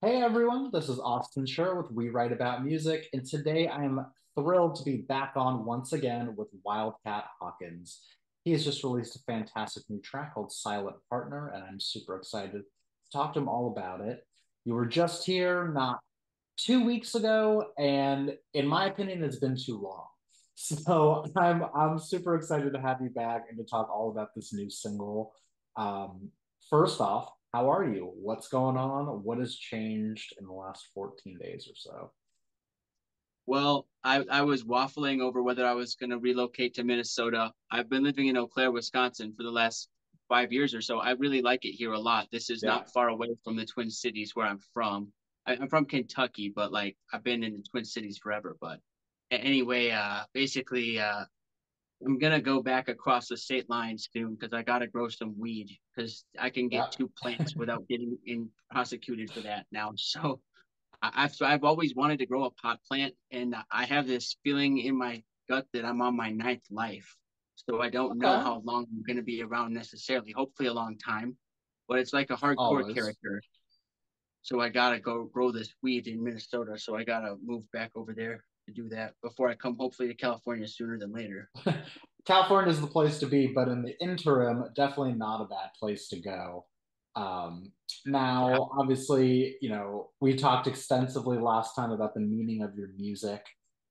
Hey everyone, this is Austin Schur with We Write About Music, and today I am thrilled to be back on once again with Wildcat Hawkins. He has just released a fantastic new track called Silent Partner, and I'm super excited to talk to him all about it. You were just here not 2 weeks ago, and in my opinion, it's been too long. So I'm super excited to have you back and to talk all about this new single. Um, First off, how are you? What's going on? What has changed in the last 14 days or so? Well, I was waffling over whether I was going to relocate to Minnesota. I've been living in Eau Claire, Wisconsin for the last 5 years or so. I really like it here a lot. This is Yeah. not far away from the Twin Cities where I'm from. I'm from Kentucky, but like I've been in the Twin Cities forever. But anyway, basically, I'm gonna go back across the state line soon because I gotta grow some weed because I can get Yeah. two plants without getting in prosecuted for that now. So I've always wanted to grow a pot plant, and I have this feeling in my gut that I'm on my ninth life. So I don't know Okay. how long I'm going to be around necessarily. Hopefully a long time, but it's like a hardcore Always. character. So I gotta go grow this weed in Minnesota. So I gotta move back over there to do that before I come hopefully to California sooner than later. California is the place to be, but in the interim, definitely not a bad place to go. Yeah. Now, obviously, we talked extensively last time about the meaning of your music.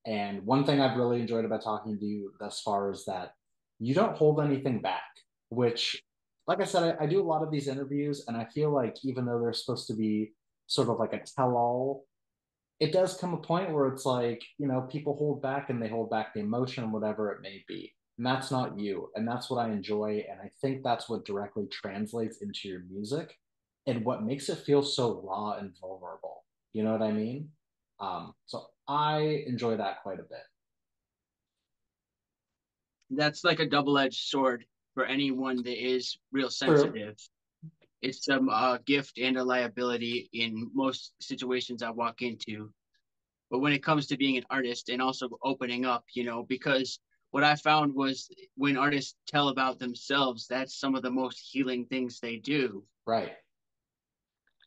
And one thing I've really enjoyed about talking to you thus far is that you don't hold anything back, which, like I said, I do a lot of these interviews, and I feel like even though they're supposed to be sort of like a tell all, it does come a point where it's like, people hold back and they hold back the emotion, whatever it may be. And that's not you. And that's what I enjoy. And I think that's what directly translates into your music and what makes it feel so raw and vulnerable. You know what I mean? So I enjoy that quite a bit. That's like a double-edged sword for anyone that is real True. sensitive. It's a gift and a liability in most situations I walk into. But when it comes to being an artist and also opening up, because what I found was when artists tell about themselves, that's some of the most healing things they do, Right.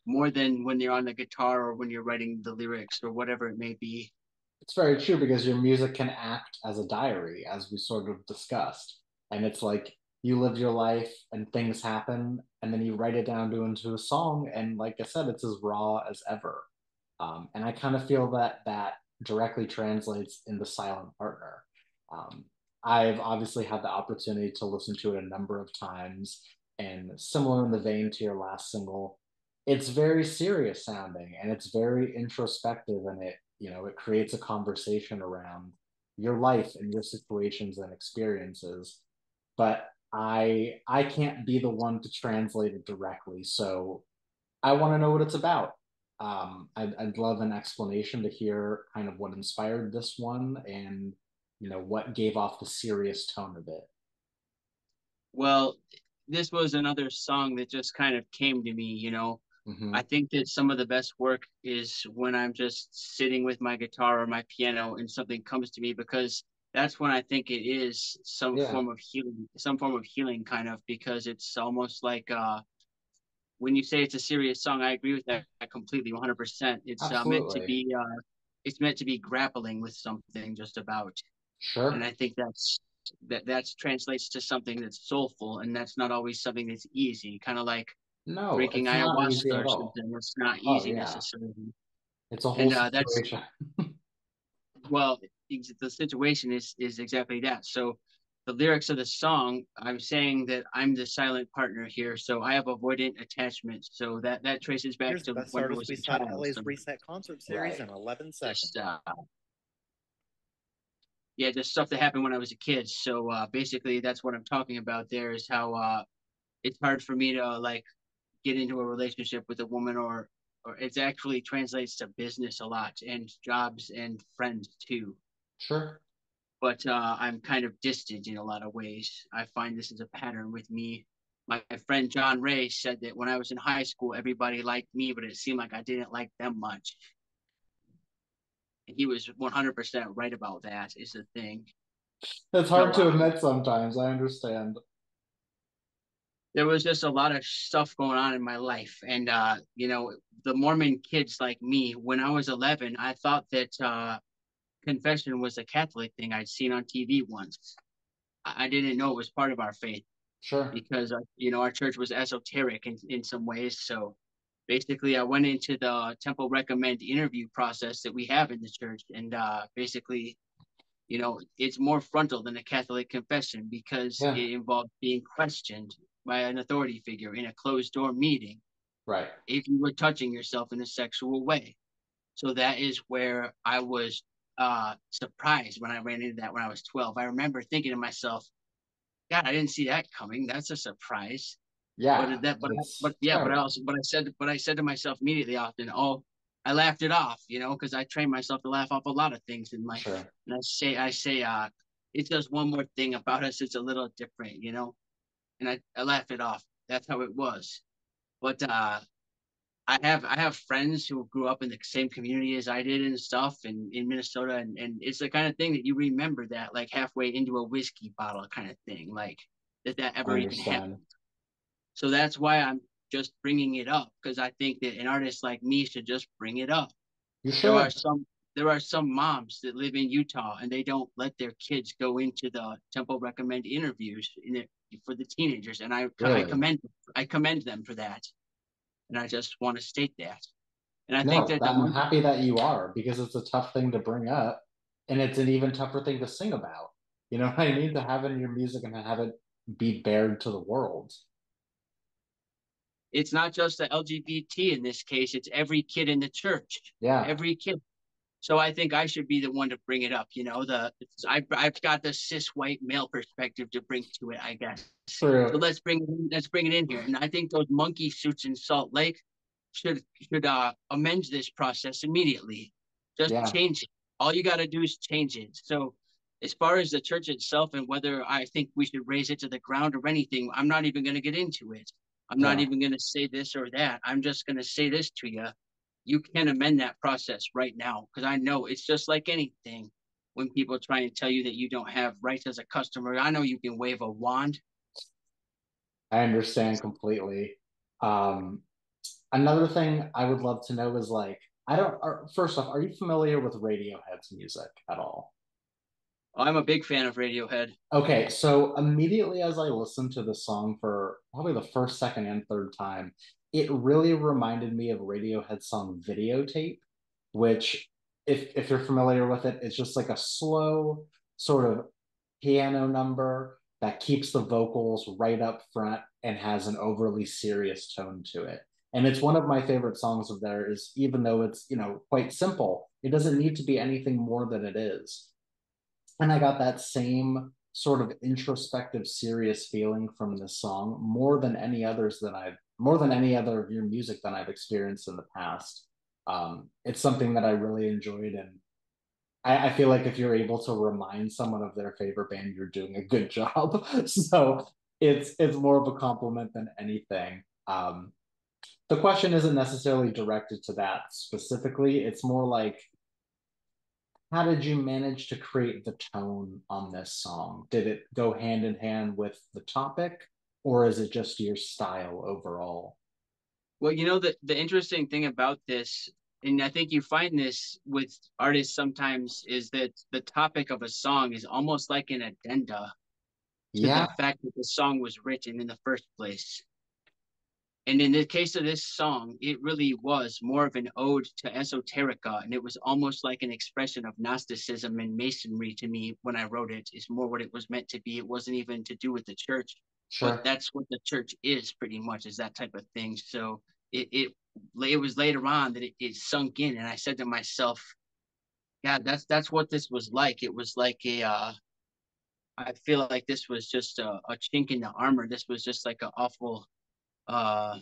more than when you're on the guitar or when you're writing the lyrics or whatever it may be. It's very true because your music can act as a diary, as we sort of discussed. And it's like you live your life and things happen, and then you write it down into a song. And like I said, it's as raw as ever. And I kind of feel that that directly translates into Silent Partner. Um, I've obviously had the opportunity to listen to it a number of times, and similar in the vein to your last single, it's very serious sounding and it's very introspective, and it creates a conversation around your life and your situations and experiences. But I can't be the one to translate it directly, so I want to know what it's about. I'd love an explanation to hear kind of what inspired this one and what gave off the serious tone of it. Well, this was another song that just kind of came to me. I Hmm. think that some of the best work is when I'm just sitting with my guitar or my piano and something comes to me because that's when I think it is Yeah, some form of healing kind of because it's almost like when you say it's a serious song, I agree with that completely 100%. absolutely. It's meant to be grappling with something just about. And Sure. I think that's translates to something that's soulful and that's not always something that's easy, kind of like No, drinking it's not ayahuasca easy or at all. something. It's not Oh, easy yeah. necessarily. It's a whole And that's situation. well, the situation is exactly that. So the lyrics of the song, I'm saying that I'm the silent partner here. So I have avoidant attachment. So that traces back Here's the to best when I artist was a beside child. LA's So Reset concert series Right. in 11 just seconds. yeah, just stuff that happened when I was a kid. So basically, that's what I'm talking about. There is how it's hard for me to like get into a relationship with a woman or it actually translates to business a lot and jobs and friends too. Sure. But I'm kind of distant in a lot of ways. I find this is a pattern with me. My friend John Ray said that when I was in high school, everybody liked me, but it seemed like I didn't like them much. And he was 100% right about that, is the thing. It's hard So to admit sometimes. I understand. there was just a lot of stuff going on in my life. And, the Mormon kids like me, when I was 11, I thought that confession was a Catholic thing I'd seen on TV once. I didn't know it was part of our faith Sure. because our church was esoteric in some ways. So basically, I went into the temple recommend interview process that we have in the church, and basically, it's more frontal than a Catholic confession because Yeah. it involves being questioned by an authority figure in a closed door meeting Right. if you were touching yourself in a sexual way. So that is where I was surprised when I ran into that when I was 12. I remember thinking to myself, God, I didn't see that coming. That's a surprise. Yeah. But It's yeah, terrible. but I said to myself immediately often, oh, I laughed it off, because I trained myself to laugh off a lot of things in life. Sure. And I say, it's just one more thing about us. It's a little different, and I laughed it off. That's how it was. But I have friends who grew up in the same community as I did and stuff in Minnesota, and it's the kind of thing that you remember that like halfway into a whiskey bottle kind of thing, like that I ever even understand. happened. So that's why I'm just bringing it up because I think that an artist like me should just bring it up. You There are should. some there are some moms that live in Utah and they don't let their kids go into the temple recommend interviews for the teenagers, and Really. I commend them for that, and I just want to state that. And I think No, that the I'm monkey happy that you are because it's a tough thing to bring up and it's an even tougher thing to sing about. You know what I mean? To have it in your music and to have it be bared to the world. it's not just the LGBT in this case, it's every kid in the church. Yeah, Every kid. So I think I should be the one to bring it up. I've got the cis white male perspective to bring to it, I guess. So true. let's bring it in here. And I think those monkey suits in Salt Lake should amend this process immediately. Just Yeah, change it. All you got to do is change it. So as far as the church itself and whether I think we should raise it to the ground or anything, I'm not even going to get into it. I'm not yeah. even going to say this or that. I'm just going to say this to you. You can amend that process right now because I know it's just like anything. When people try and tell you that you don't have rights as a customer, I know you can wave a wand. I understand completely. Um, Another thing I would love to know is like, I don't, first off, are you familiar with Radiohead's music at all? I'm a big fan of Radiohead. Okay, so immediately as I listened to the song for probably the first, second, and third time, it really reminded me of Radiohead's song Videotape, which, if you're familiar with it, it's just like a slow sort of piano number that keeps the vocals right up front and has an overly serious tone to it. And it's one of my favorite songs of theirs, even though it's, quite simple. It doesn't need to be anything more than it is. And I got that same sort of introspective, serious feeling from this song more than any other of your music that I've experienced in the past. It's something that I really enjoyed, and I feel like if you're able to remind someone of their favorite band, you're doing a good job. So it's more of a compliment than anything. The question isn't necessarily directed to that specifically. It's more like, how did you manage to create the tone on this song? Did it go hand in hand with the topic, or is it just your style overall? Well, the interesting thing about this, and I think you find this with artists sometimes, is that the topic of a song is almost like an addenda to Yeah, the fact that the song was written in the first place. And in the case of this song, it really was more of an ode to esoterica, and it was almost like an expression of Gnosticism and Masonry to me when I wrote it. Is more what it was meant to be. It wasn't even to do with the church, but sure. that's what the church is pretty much, is that type of thing. So it was later on that it sunk in, and I said to myself, "Yeah, that's what this was like. It was like I feel like this was just a chink in the armor. This was just like an awful." Uh,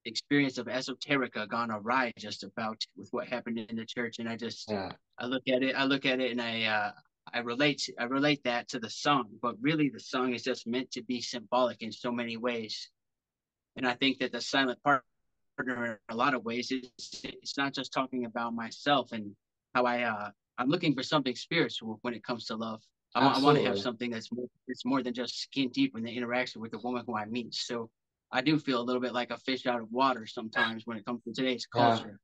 Experience of esoterica gone awry just about with what happened in the church, and Yeah, I look at it and I relate that to the song, but really the song is just meant to be symbolic in so many ways. And I think that the silent partner in a lot of ways is it's not just talking about myself and how I'm looking for something spiritual when it comes to love. I want to have absolutely. something it's more than just skin deep in the interaction with the woman who I meet. So I do feel a little bit like a fish out of water sometimes when it comes to today's Yeah, culture.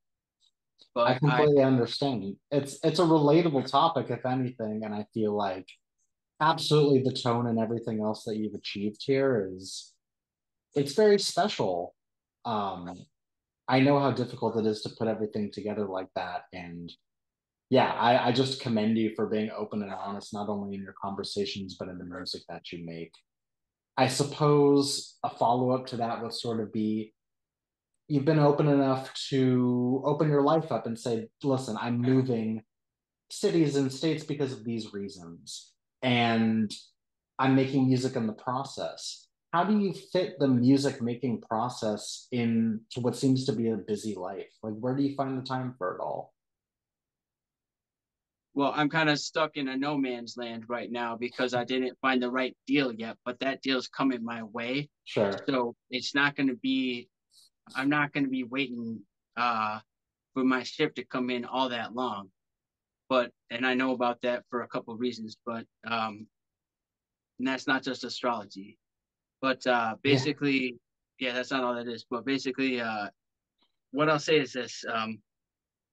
I But I completely understand. It's a relatable topic, if anything, and I feel like absolutely the tone and everything else that you've achieved here is it's very special. Um, I know how difficult it is to put everything together like that, and yeah, I just commend you for being open and honest, not only in your conversations but in the music that you make. I suppose a follow up to that would sort of be you've been open enough to open your life up and say, listen, I'm moving cities and states because of these reasons. And I'm making music in the process. How do you fit the music making process into what seems to be a busy life? Like, where do you find the time for it all? Well, I'm kind of stuck in a no man's land right now because I didn't find the right deal yet, but that deal's coming my way. Sure. So it's not going to be, I'm not going to be waiting for my ship to come in all that long. But, and I know about that for a couple of reasons, but, and that's not just astrology. But Yeah, basically, yeah, that's not all that is. But basically, what I'll say is this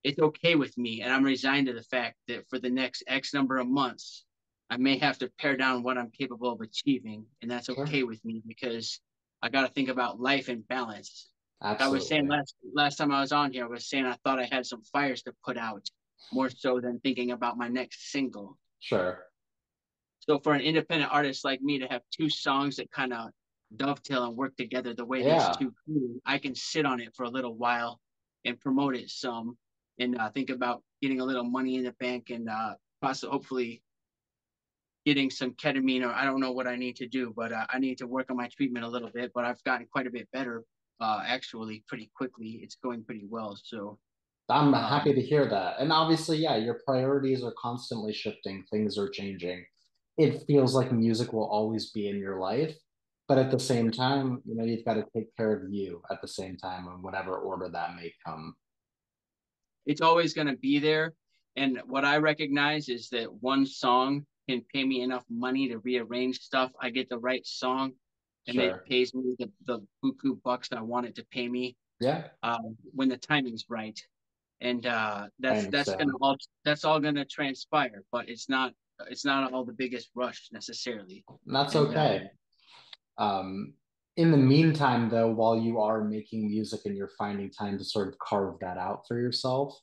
it's okay with me. And I'm resigned to the fact that for the next X number of months, I may have to pare down what I'm capable of achieving. And that's sure. okay with me because I got to think about life and balance. Like I was saying Absolutely. last time I was on here, I was saying I thought I had some fires to put out more so than thinking about my next single. Sure. So for an independent artist like me to have two songs that kind of dovetail and work together the way these Yeah, two do, I can sit on it for a little while and promote it some and think about getting a little money in the bank and possibly hopefully getting some ketamine or I don't know what I need to do, but I need to work on my treatment a little bit. But I've gotten quite a bit better actually pretty quickly. It's going pretty well. So I'm happy um, to hear that. And obviously, yeah, your priorities are constantly shifting, things are changing. It feels like music will always be in your life, but at the same time, you've got to take care of you at the same time in whatever order that may come. it's always going to be there. And what I recognize is that one song can pay me enough money to rearrange stuff. I get the right song and it Sure. pays me the buku bucks that I want it to pay me Yeah, when the timing's right. And I that's gonna understand. all that's all gonna transpire, but it's not all the biggest rush necessarily. And that's And okay. Um, in the meantime, though, while you are making music and you're finding time to sort of carve that out for yourself,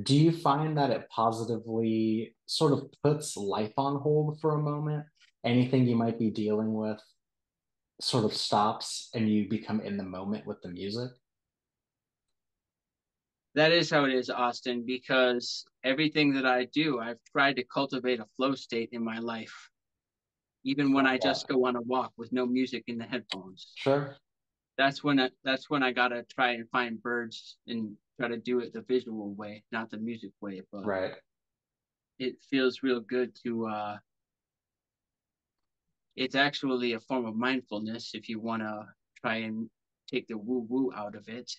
do you find that it positively sort of puts life on hold for a moment? Anything you might be dealing with sort of stops and you become in the moment with the music? that is how it is, Austin, because everything that I do, I've tried to cultivate a flow state in my life. Even when Love I that. just go on a walk with no music in the headphones. Sure. That's when I gotta try and find birds and try to do it the visual way, not the music way. But Right. it feels real good to it's actually a form of mindfulness if you wanna try and take the woo woo out of it.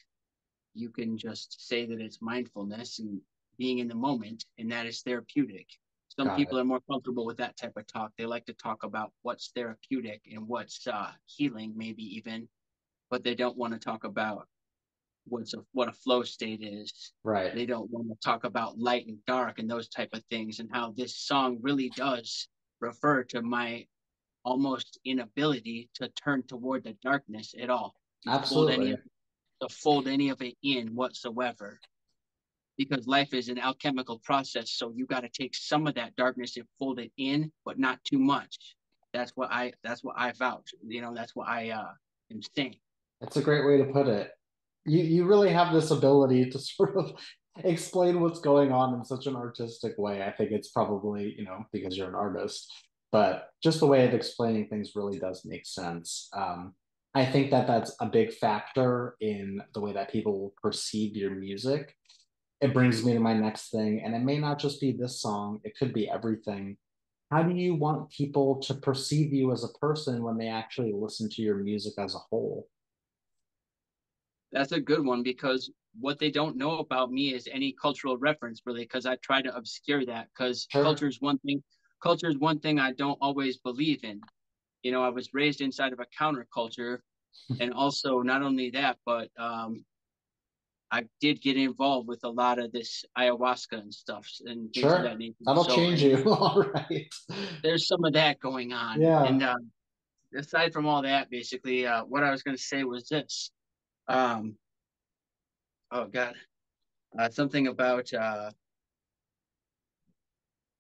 You can just say that it's mindfulness and being in the moment, and that is therapeutic. Some Got people it. are more comfortable with that type of talk. They like to talk about what's therapeutic and what's healing, maybe even, but they don't want to talk about what a flow state is. Right. They don't want to talk about light and dark and those type of things, and how this song really does refer to my almost inability to turn toward the darkness at all, to fold any Absolutely. of to fold any of it in whatsoever. Because life is an alchemical process, so you got to take some of that darkness and fold it in, but not too much. That's what I vouch. That's what I am saying. That's a great way to put it. You really have this ability to sort of explain what's going on in such an artistic way. I think it's probably, because you're an artist, but just the way of explaining things really does make sense. I think that that's a big factor in the way that people will perceive your music. It brings me to my next thing, and it may not just be this song, it could be everything. How do you want people to perceive you as a person when they actually listen to your music as a whole? That's a good one because what they don't know about me is any cultural reference really, because I try to obscure that because Sure. culture is one thing I don't always believe in. I was raised inside of a counterculture And also, not only that, but I did get involved with a lot of this ayahuasca and stuff and things of that Sure, nature. that'll So, change and you. All right. there's some of that going on. And Yeah, aside from all that, basically, what I was going to say was this. Um, oh God, something about. Sorry,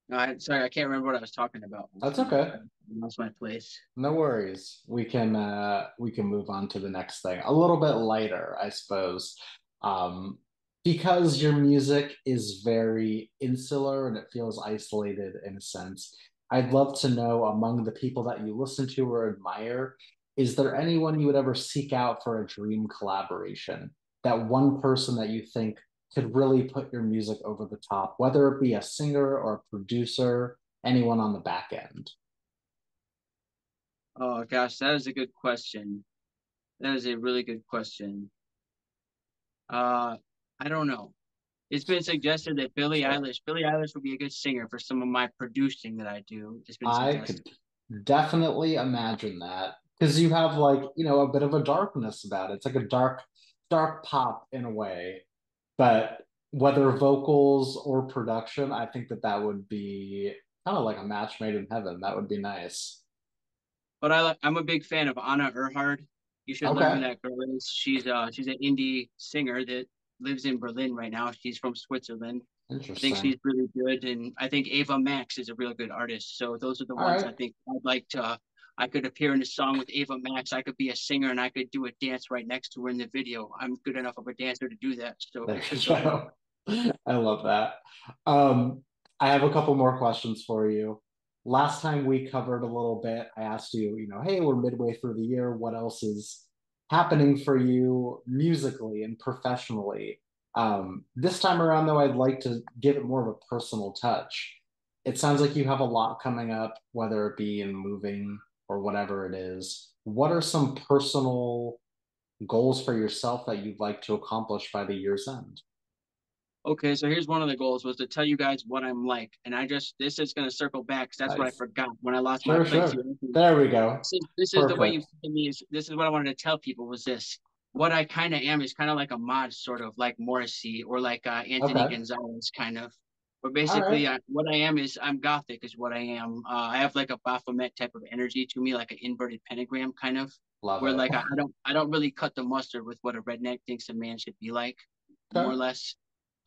I can't remember what I was talking about. that's okay. I lost my place. No worries. We can move on to the next thing. A little bit lighter, I suppose. Um, because your music is very insular and it feels isolated in a sense. I'd love to know among the people that you listen to or admire, is there anyone you would ever seek out for a dream collaboration? That one person that you think could really put your music over the top, whether it be a singer or a producer, anyone on the back end. Oh gosh, that is a good question. That is a really good question. Uh, I don't know. It's been suggested that Sure. Billie Eilish would be a good singer for some of my producing that I do. It's been I suggested. could definitely imagine that because you have like, a bit of a darkness about it. It's like a dark pop in a way. But whether vocals or production, I think that that would be kind of like a match made in heaven. That would be nice. But I'm a big fan of Anna Erhard. You should learn who Okay. that girl is. She's an indie singer that lives in Berlin right now. She's from Switzerland. I think Interesting. she's really good, and I think Ava Max is a real good artist. So those are the All ones right. I think I'd like to. I could appear in a song with Ava Max. I could be a singer, and I could do a dance right next to her in the video. I'm good enough of a dancer to do that. So There you so go. I love that. Um, I have a couple more questions for you. Last time we covered a little bit, I asked you, hey, we're midway through the year. What else is happening for you musically and professionally? This time around, though, I'd like to give it more of a personal touch. It sounds like you have a lot coming up, whether it be in moving or whatever it is. What are some personal goals for yourself that you'd like to accomplish by the year's end? okay, so here's one of the goals was to tell you guys what I'm like, and I just this is gonna circle back because that's what I Nice. forgot when I lost my Sure, place sure. here. There we go. This is the way you Perfect. see me. This is what I wanted to tell people was this. What I kind of am is kind of like a mod, sort of like Morrissey or like Anthony Okay. Gonzalez, kind of. But All right. basically, what I am is I'm gothic, is what I am. I have like a Baphomet type of energy to me, like an inverted pentagram, kind of, Love where it. like I don't really cut the mustard with what a redneck thinks a man should be like, more or Okay. less.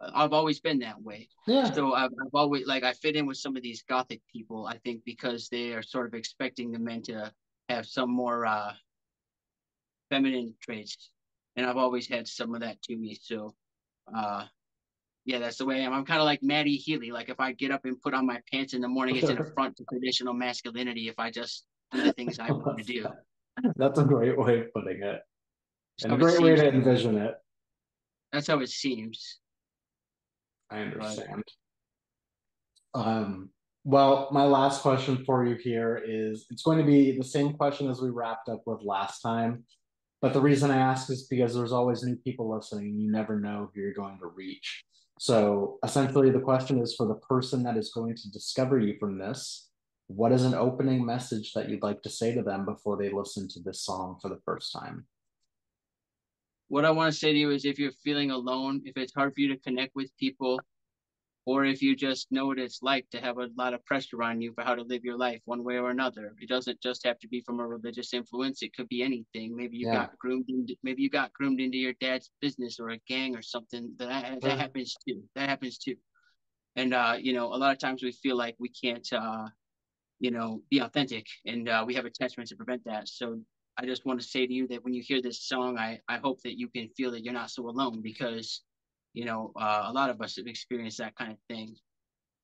I've always been that way. Yeah. So I've always like I fit in with some of these gothic people, I think, because they are sort of expecting the men to have some more feminine traits, and I've always had some of that to me. So, uh, yeah, that's the way I am. I'm kind of like Maddie Healy. Like if I get up and put on my pants in the morning, it's an Sure. affront to traditional masculinity. If I just do the things I want to do, That's a great way of putting it, that's and a how it great way seems to to me. envision it. That's how it seems. I But understand. Um, well, my last question for you here is it's going to be the same question as we wrapped up with last time. But the reason I ask is because there's always new people listening, and you never know who you're going to reach. So essentially, the question is for the person that is going to discover you from this, what is an opening message that you'd like to say to them before they listen to this song for the first time? what I want to say to you is, if you're feeling alone, if it's hard for you to connect with people, or if you just know what it's like to have a lot of pressure on you for how to live your life one way or another. It doesn't just have to be from a religious influence. It could be anything. Yeah, Maybe you got groomed into your dad's business or a gang or something. That sure. happens too. That happens too. And a lot of times we feel like we can't be authentic, and we have attachments to prevent that. So I just want to say to you that when you hear this song, I hope that you can feel that you're not so alone, because a lot of us have experienced that kind of thing.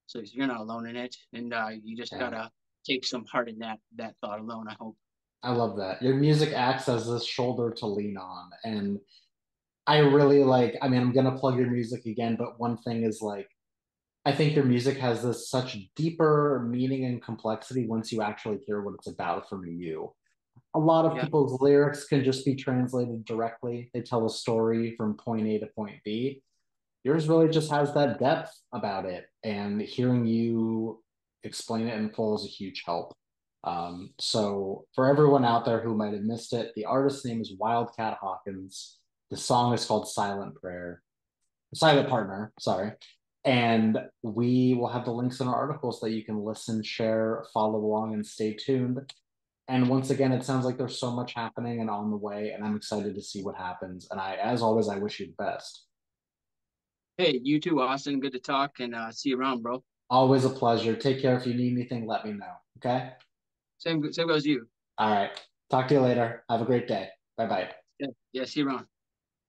So you're not alone in it, and you just Yeah, gotta take some heart in that thought alone, I hope. I love that. Your music acts as this shoulder to lean on. And I really like, I mean, I'm going to plug your music again, but one thing is like, I think your music has this such deeper meaning and complexity once you actually hear what it's about from you. A lot of Yeah. people's lyrics can just be translated directly. They tell a story from point A to point B. Yours really just has that depth about it, and hearing you explain it in full is a huge help. So for everyone out there who might have missed it, the artist's name is Wildcat Hawkins. The song is called Silent Partner, sorry. And we will have the links in our articles that you can listen, share, follow along, and stay tuned. And once again, it sounds like there's so much happening and on the way, and I'm excited to see what happens. And as always, I wish you the best. Hey, you too, Austin. Good to talk and see you around, bro. Always a pleasure. Take care. If you need anything, let me know. Okay. Same goes you. All right. Talk to you later. Have a great day. Bye bye. Yeah, yeah, see you around.